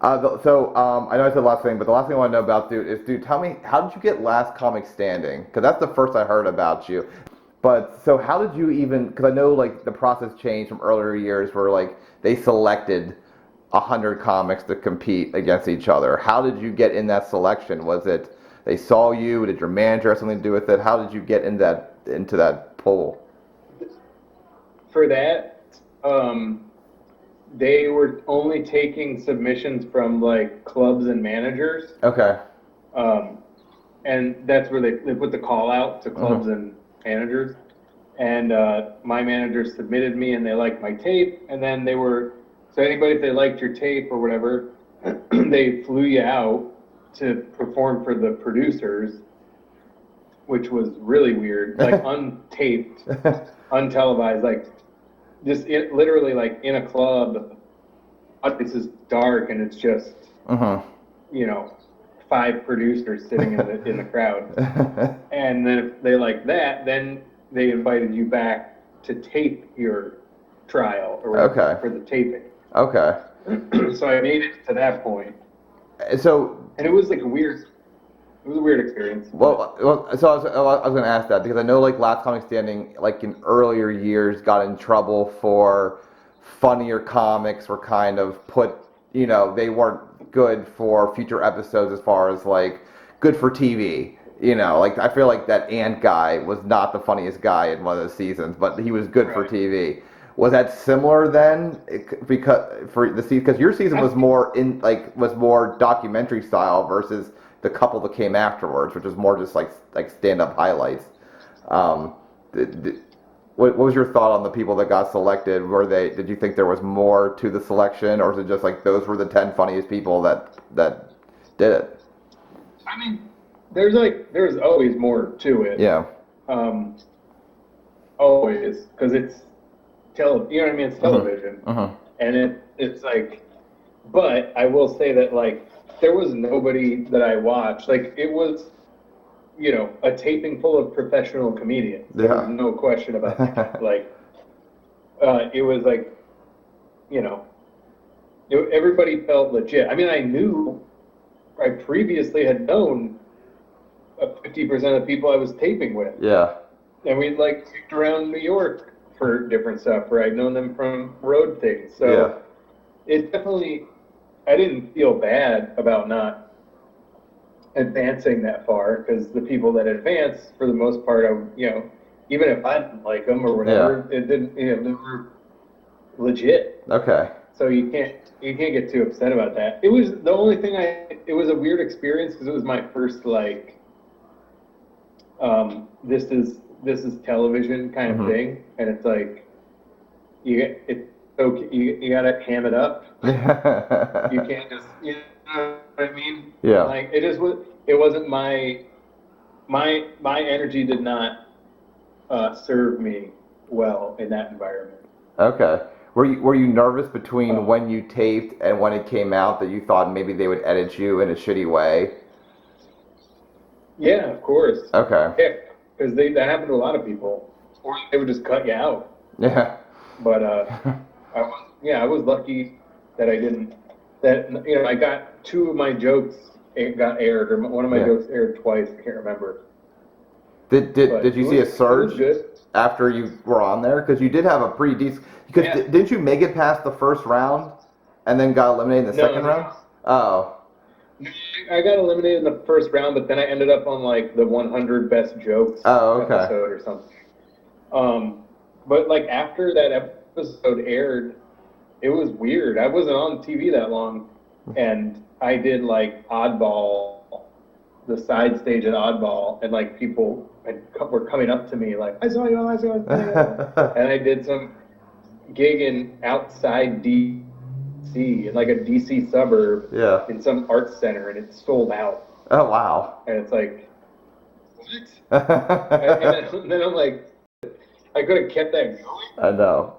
I know I said the last thing, but the last thing I want to know about, dude, tell me, how did you get Last Comic Standing? Because that's the first I heard about you. But so how did you even? Because I know like the process changed from earlier years where like they selected 100 comics to compete against each other. How did you get in that selection? Was it they saw you? Did your manager have something to do with it? How did you get into that poll? For that, they were only taking submissions from like clubs and managers, Okay. and that's where they put the call out to clubs and managers. And my manager submitted me, and they liked my tape. And then so anybody, if they liked your tape or whatever, they flew you out to perform for the producers, which was really weird, like untaped, untelevised, like just literally like in a club. This is dark, and it's just you know 5 producers sitting in the crowd. And then if they like that, then they invited you back to tape your trial or whatever for the taping. Okay. So I made it to that point. And it was like a weird experience. So I was going to ask that because I know like Last Comic Standing, like in earlier years, got in trouble for funnier comics were kind of put, they weren't good for future episodes as far as like good for TV. Like I feel like that Ant guy was not the funniest guy in one of those seasons, but he was good for TV. Was that similar then? Because your season was more documentary style versus the couple that came afterwards, which was more just like stand-up highlights. What was your thought on the people that got selected? Did you think there was more to the selection, or was it just like those were the 10 funniest people that did it? I mean, there's always more to it. Yeah. Always, because it's it's television, and it's like. But I will say that like there was nobody that I watched. Like it was, a taping full of professional comedians. There was no question about that. Like, it was like, everybody felt legit. I mean, I previously had known 50% of the people I was taping with. Yeah. And we'd like kicked around New York for different stuff, where I'd known them from road things. So it definitely, I didn't feel bad about not advancing that far, because the people that advanced, for the most part, even if I didn't like them or whatever, it didn't, they were legit. Okay. So you can't get too upset about that. It was the only thing it was a weird experience, because it was my first like, this is television kind of thing, and it's like you gotta ham it up. You can't just, you know what I mean? Yeah. Like it wasn't my energy did not serve me well in that environment. Okay. Were you nervous between when you taped and when it came out that you thought maybe they would edit you in a shitty way? Yeah, of course. Okay. Yeah, because that happened to a lot of people, or they would just cut you out. Yeah. But I was lucky that I didn't. That I got 2 of my jokes got aired, or one of my jokes aired twice. I can't remember. Did you see a surge after you were on there? Because you did have a pretty decent. Because didn't you make it past the first round, and then got eliminated in the second round? Oh. I got eliminated in the first round, but then I ended up on like the 100 best jokes episode or something. But like after that episode aired, it was weird. I wasn't on TV that long, and I did like Oddball, the side stage at Oddball, and like people were coming up to me like, I saw you, and I did some gig outside DC, in like a DC suburb, in some art center, and it sold out. Oh wow! And it's like, what? and then I'm like, I could have kept that going. I know.